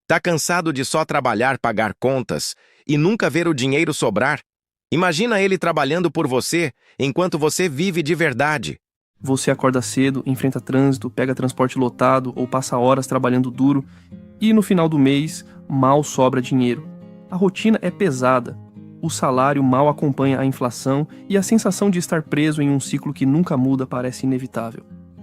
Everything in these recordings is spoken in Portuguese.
Tá cansado de só trabalhar, pagar contas e nunca ver o dinheiro sobrar? Imagina ele trabalhando por você enquanto você vive de verdade. Você acorda cedo, enfrenta trânsito, pega transporte lotado ou passa horas trabalhando duro e no final do mês mal sobra dinheiro. A rotina é pesada, o salário mal acompanha a inflação e a sensação de estar preso em um ciclo que nunca muda parece inevitável.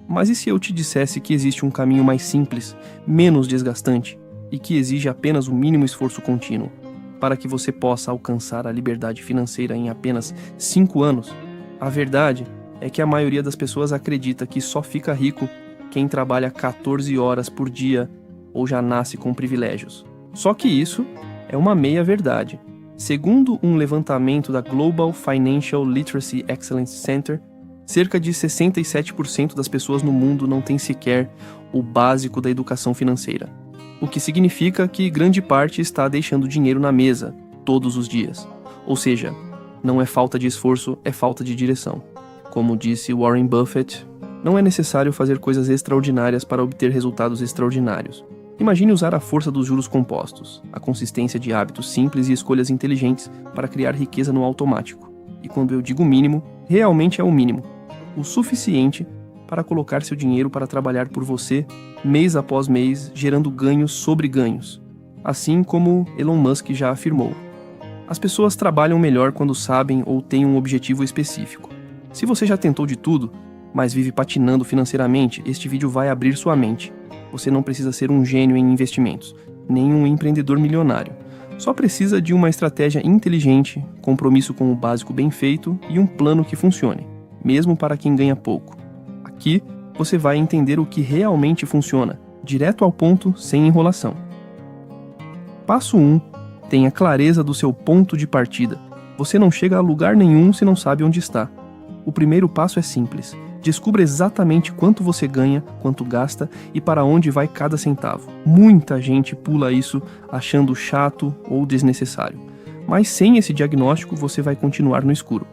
Mas e se eu te dissesse que existe um caminho mais simples, menos desgastante e que exige apenas o mínimo esforço contínuo para que você possa alcançar a liberdade financeira em apenas 5 anos? A verdade é que a maioria das pessoas acredita que só fica rico quem trabalha 14 horas por dia ou já nasce com privilégios. Só que isso é uma meia-verdade. Segundo um levantamento da Global Financial Literacy Excellence Center, cerca de 67% das pessoas no mundo não têm sequer o básico da educação financeira, o que significa que grande parte está deixando dinheiro na mesa todos os dias. Ou seja, não é falta de esforço, é falta de direção. Como disse Warren Buffett, não é necessário fazer coisas extraordinárias para obter resultados extraordinários. Imagine usar a força dos juros compostos, a consistência de hábitos simples e escolhas inteligentes para criar riqueza no automático. E quando eu digo mínimo, realmente é o mínimo. O suficiente para colocar seu dinheiro para trabalhar por você, mês após mês, gerando ganhos sobre ganhos. Assim como Elon Musk já afirmou. As pessoas trabalham melhor quando sabem ou têm um objetivo específico. Se você já tentou de tudo, mas vive patinando financeiramente, este vídeo vai abrir sua mente. Você não precisa ser um gênio em investimentos, nem um empreendedor milionário. Só precisa de uma estratégia inteligente, compromisso com o básico bem feito e um plano que funcione, mesmo para quem ganha pouco. Aqui, você vai entender o que realmente funciona, direto ao ponto, sem enrolação. Passo 1. Tenha clareza do seu ponto de partida. Você não chega a lugar nenhum se não sabe onde está. O primeiro passo é simples. Descubra exatamente quanto você ganha, quanto gasta e para onde vai cada centavo. Muita gente pula isso achando chato ou desnecessário. Mas sem esse diagnóstico você vai continuar no escuro.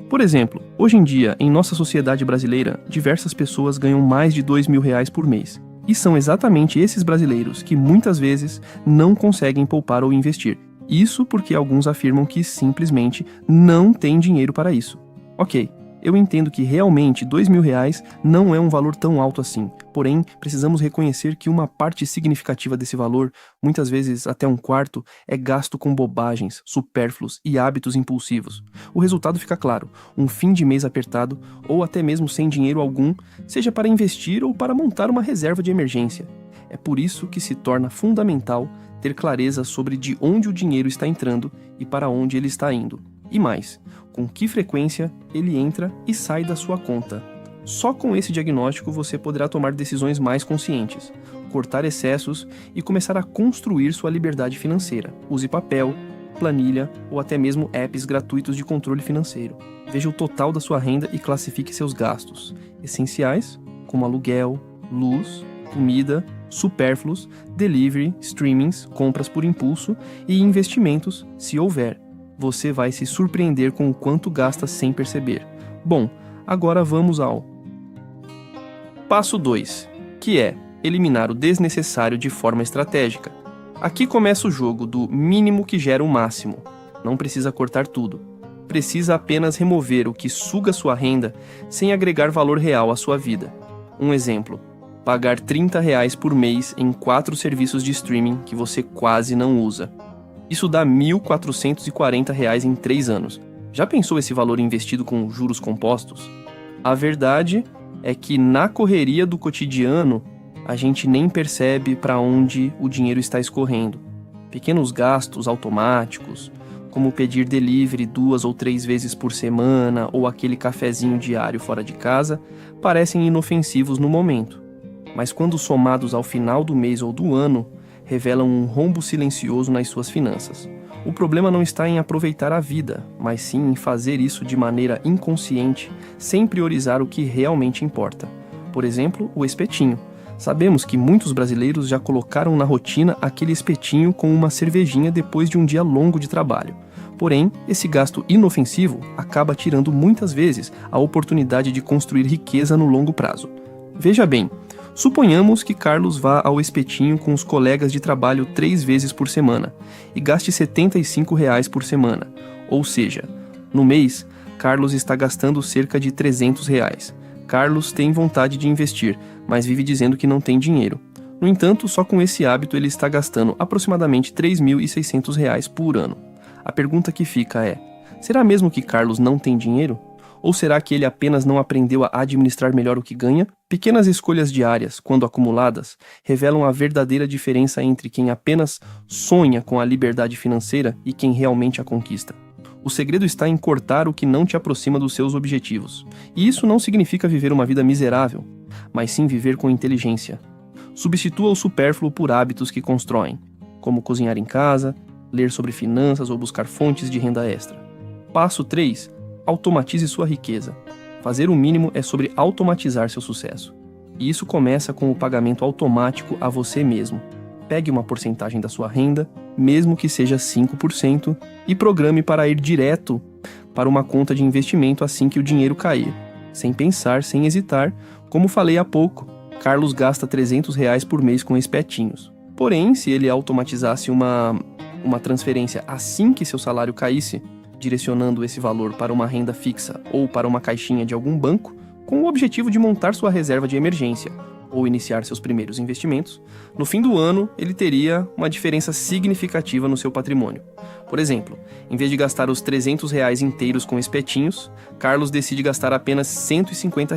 Por exemplo, hoje em dia, em nossa sociedade brasileira, diversas pessoas ganham mais de R$ 2.000 por mês. E são exatamente esses brasileiros que muitas vezes não conseguem poupar ou investir. Isso porque alguns afirmam que simplesmente não têm dinheiro para isso. Ok. Eu entendo que realmente R$ 2.000 não é um valor tão alto assim, porém precisamos reconhecer que uma parte significativa desse valor, muitas vezes até um quarto, é gasto com bobagens, supérfluos e hábitos impulsivos. O resultado fica claro, um fim de mês apertado ou até mesmo sem dinheiro algum, seja para investir ou para montar uma reserva de emergência. É por isso que se torna fundamental ter clareza sobre de onde o dinheiro está entrando e para onde ele está indo. E mais, com que frequência ele entra e sai da sua conta. Só com esse diagnóstico você poderá tomar decisões mais conscientes, cortar excessos e começar a construir sua liberdade financeira. Use papel, planilha ou até mesmo apps gratuitos de controle financeiro. Veja o total da sua renda e classifique seus gastos essenciais, como aluguel, luz, comida, supérfluos, delivery, streamings, compras por impulso e investimentos, se houver. Você vai se surpreender com o quanto gasta sem perceber. Bom, agora vamos ao passo 2, que é eliminar o desnecessário de forma estratégica. Aqui começa o jogo do mínimo que gera o máximo. Não precisa cortar tudo. Precisa apenas remover o que suga sua renda sem agregar valor real à sua vida. Um exemplo, pagar R$ 30 por mês em 4 serviços de streaming que você quase não usa. Isso dá R$ 1.440 em 3 anos. Já pensou esse valor investido com juros compostos? A verdade é que na correria do cotidiano, a gente nem percebe para onde o dinheiro está escorrendo. Pequenos gastos automáticos, como pedir delivery 2 ou 3 vezes por semana ou aquele cafezinho diário fora de casa, parecem inofensivos no momento. Mas quando somados ao final do mês ou do ano, revelam um rombo silencioso nas suas finanças. O problema não está em aproveitar a vida, mas sim em fazer isso de maneira inconsciente, sem priorizar o que realmente importa. Por exemplo, o espetinho. Sabemos que muitos brasileiros já colocaram na rotina aquele espetinho com uma cervejinha depois de um dia longo de trabalho. Porém, esse gasto inofensivo acaba tirando muitas vezes a oportunidade de construir riqueza no longo prazo. Veja bem, Suponhamos que Carlos vá ao espetinho com os colegas de trabalho 3 vezes por semana e gaste R$ 75 por semana, ou seja, no mês, Carlos está gastando cerca de R$ 300. Carlos tem vontade de investir, mas vive dizendo que não tem dinheiro. No entanto, só com esse hábito ele está gastando aproximadamente R$ 3.600 por ano. A pergunta que fica é: será mesmo que Carlos não tem dinheiro? Ou será que ele apenas não aprendeu a administrar melhor o que ganha? Pequenas escolhas diárias, quando acumuladas, revelam a verdadeira diferença entre quem apenas sonha com a liberdade financeira e quem realmente a conquista. O segredo está em cortar o que não te aproxima dos seus objetivos. E isso não significa viver uma vida miserável, mas sim viver com inteligência. Substitua o supérfluo por hábitos que constroem, como cozinhar em casa, ler sobre finanças ou buscar fontes de renda extra. Passo 3. Automatize sua riqueza. Fazer o mínimo é sobre automatizar seu sucesso. E isso começa com o pagamento automático a você mesmo. Pegue uma porcentagem da sua renda, mesmo que seja 5%, e programe para ir direto para uma conta de investimento assim que o dinheiro cair. Sem pensar, sem hesitar, como falei há pouco, Carlos gasta R$ 300 por mês com espetinhos. Porém, se ele automatizasse uma transferência assim que seu salário caísse, direcionando esse valor para uma renda fixa ou para uma caixinha de algum banco, com o objetivo de montar sua reserva de emergência ou iniciar seus primeiros investimentos, no fim do ano ele teria uma diferença significativa no seu patrimônio. Por exemplo, em vez de gastar os R$ 300 inteiros com espetinhos, Carlos decide gastar apenas R$ 150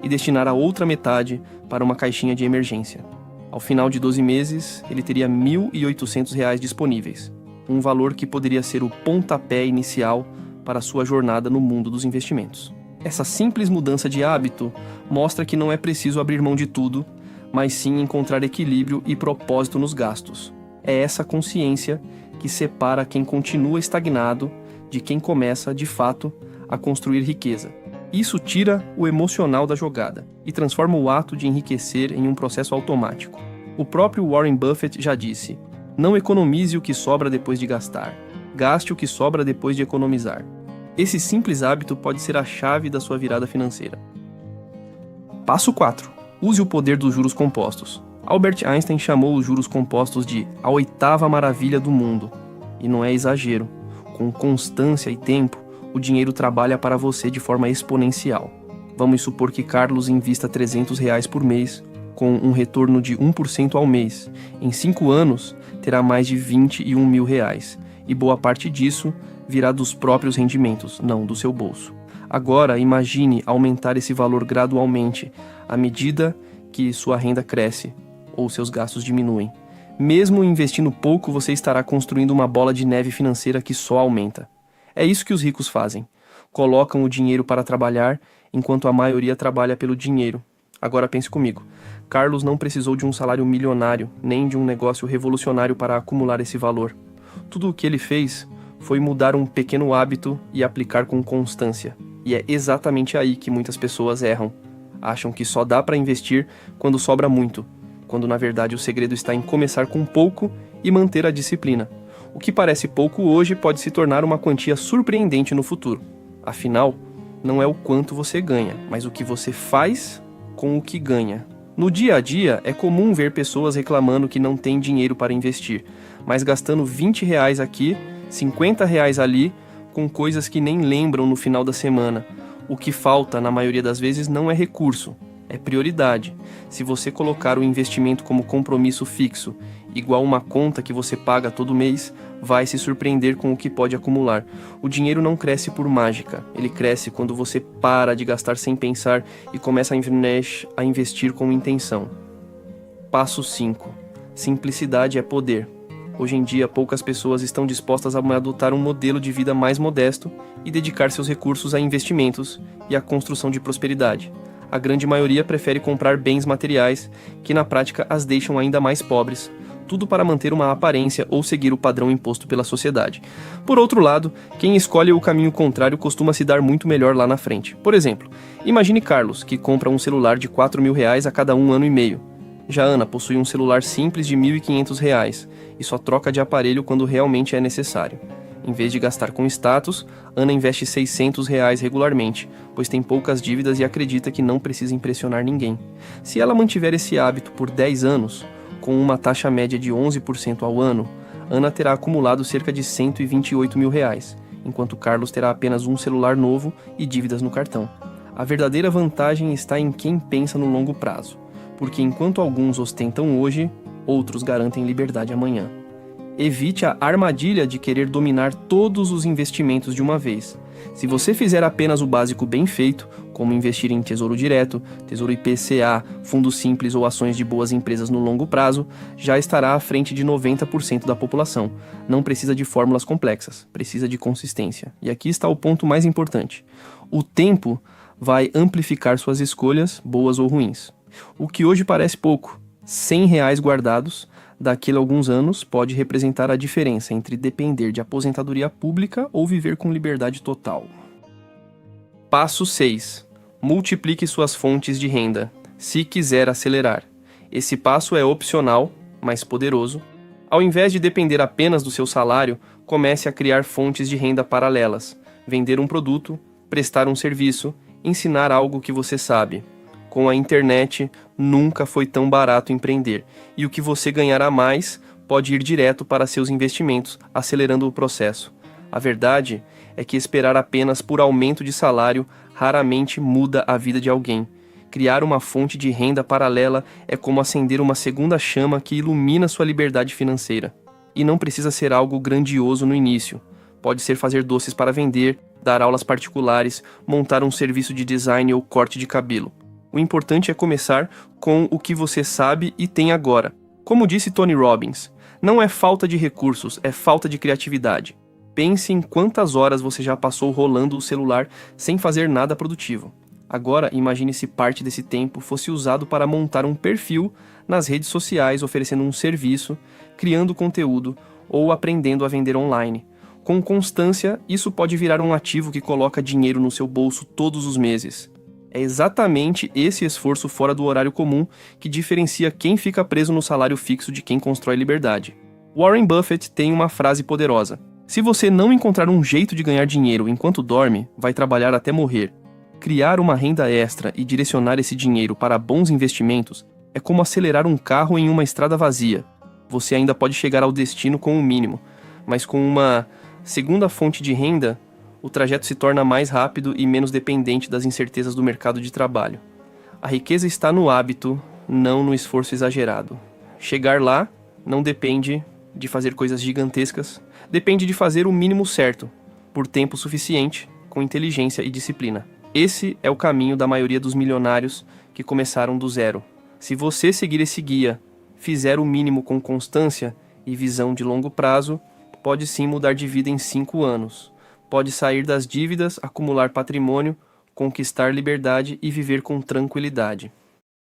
e destinar a outra metade para uma caixinha de emergência. Ao final de 12 meses, ele teria R$ 1.800 disponíveis, um valor que poderia ser o pontapé inicial para a sua jornada no mundo dos investimentos. Essa simples mudança de hábito mostra que não é preciso abrir mão de tudo, mas sim encontrar equilíbrio e propósito nos gastos. É essa consciência que separa quem continua estagnado de quem começa, de fato, a construir riqueza. Isso tira o emocional da jogada e transforma o ato de enriquecer em um processo automático. O próprio Warren Buffett já disse: não economize o que sobra depois de gastar. Gaste o que sobra depois de economizar. Esse simples hábito pode ser a chave da sua virada financeira. Passo 4. Use o poder dos juros compostos. Albert Einstein chamou os juros compostos de a 8ª maravilha do mundo. E não é exagero. Com constância e tempo, o dinheiro trabalha para você de forma exponencial. Vamos supor que Carlos invista R$ 300 por mês, com um retorno de 1% ao mês. Em 5 anos, terá mais de R$ 21 mil, e boa parte disso virá dos próprios rendimentos, não do seu bolso. Agora, imagine aumentar esse valor gradualmente, à medida que sua renda cresce, ou seus gastos diminuem. Mesmo investindo pouco, você estará construindo uma bola de neve financeira que só aumenta. É isso que os ricos fazem. Colocam o dinheiro para trabalhar, enquanto a maioria trabalha pelo dinheiro. Agora pense comigo. Carlos não precisou de um salário milionário, nem de um negócio revolucionário para acumular esse valor. Tudo o que ele fez foi mudar um pequeno hábito e aplicar com constância. E é exatamente aí que muitas pessoas erram. Acham que só dá para investir quando sobra muito, quando na verdade o segredo está em começar com pouco e manter a disciplina. O que parece pouco hoje pode se tornar uma quantia surpreendente no futuro. Afinal, não é o quanto você ganha, mas o que você faz com o que ganha. No dia a dia, é comum ver pessoas reclamando que não têm dinheiro para investir, mas gastando R$ 20 aqui, R$ 50 ali, com coisas que nem lembram no final da semana. O que falta, na maioria das vezes, não é recurso, é prioridade. Se você colocar o investimento como compromisso fixo, igual uma conta que você paga todo mês, vai se surpreender com o que pode acumular. O dinheiro não cresce por mágica, ele cresce quando você para de gastar sem pensar e começa a investir com intenção. Passo 5. Simplicidade é poder. Hoje em dia, poucas pessoas estão dispostas a adotar um modelo de vida mais modesto e dedicar seus recursos a investimentos e à construção de prosperidade. A grande maioria prefere comprar bens materiais que na prática as deixam ainda mais pobres, tudo para manter uma aparência ou seguir o padrão imposto pela sociedade. Por outro lado, quem escolhe o caminho contrário costuma se dar muito melhor lá na frente. Por exemplo, imagine Carlos, que compra um celular de R$ 4.000 a cada 1 ano e meio. Já Ana possui um celular simples de R$ 1.500 e só troca de aparelho quando realmente é necessário. Em vez de gastar com status, Ana investe R$ 600 regularmente, pois tem poucas dívidas e acredita que não precisa impressionar ninguém. Se ela mantiver esse hábito por 10 anos, com uma taxa média de 11% ao ano, Ana terá acumulado cerca de R$ 128 mil, enquanto Carlos terá apenas um celular novo e dívidas no cartão. A verdadeira vantagem está em quem pensa no longo prazo, porque enquanto alguns ostentam hoje, outros garantem liberdade amanhã. Evite a armadilha de querer dominar todos os investimentos de uma vez. Se você fizer apenas o básico bem feito, como investir em tesouro direto, tesouro IPCA, fundos simples ou ações de boas empresas no longo prazo, já estará à frente de 90% da população. Não precisa de fórmulas complexas, precisa de consistência. E aqui está o ponto mais importante. O tempo vai amplificar suas escolhas, boas ou ruins. O que hoje parece pouco, R$ 100 guardados, daqui a alguns anos pode representar a diferença entre depender de aposentadoria pública ou viver com liberdade total. Passo 6. Multiplique suas fontes de renda, se quiser acelerar. Esse passo é opcional, mas poderoso. Ao invés de depender apenas do seu salário, comece a criar fontes de renda paralelas, vender um produto, prestar um serviço, ensinar algo que você sabe. Com a internet, nunca foi tão barato empreender, e o que você ganhará mais pode ir direto para seus investimentos, acelerando o processo. A verdade é que esperar apenas por aumento de salário raramente muda a vida de alguém. Criar uma fonte de renda paralela é como acender uma segunda chama que ilumina sua liberdade financeira. E não precisa ser algo grandioso no início. Pode ser fazer doces para vender, dar aulas particulares, montar um serviço de design ou corte de cabelo. O importante é começar com o que você sabe e tem agora. Como disse Tony Robbins, não é falta de recursos, é falta de criatividade. Pense em quantas horas você já passou rolando o celular sem fazer nada produtivo. Agora, imagine se parte desse tempo fosse usado para montar um perfil nas redes sociais oferecendo um serviço, criando conteúdo ou aprendendo a vender online. Com constância, isso pode virar um ativo que coloca dinheiro no seu bolso todos os meses. É exatamente esse esforço fora do horário comum que diferencia quem fica preso no salário fixo de quem constrói liberdade. Warren Buffett tem uma frase poderosa: se você não encontrar um jeito de ganhar dinheiro enquanto dorme, vai trabalhar até morrer. Criar uma renda extra e direcionar esse dinheiro para bons investimentos é como acelerar um carro em uma estrada vazia. Você ainda pode chegar ao destino com o mínimo, mas com uma segunda fonte de renda, o trajeto se torna mais rápido e menos dependente das incertezas do mercado de trabalho. A riqueza está no hábito, não no esforço exagerado. Chegar lá não depende de fazer coisas gigantescas, depende de fazer o mínimo certo, por tempo suficiente, com inteligência e disciplina. Esse é o caminho da maioria dos milionários que começaram do zero. Se você seguir esse guia, fizer o mínimo com constância e visão de longo prazo, pode sim mudar de vida em 5 anos. Pode sair das dívidas, acumular patrimônio, conquistar liberdade e viver com tranquilidade.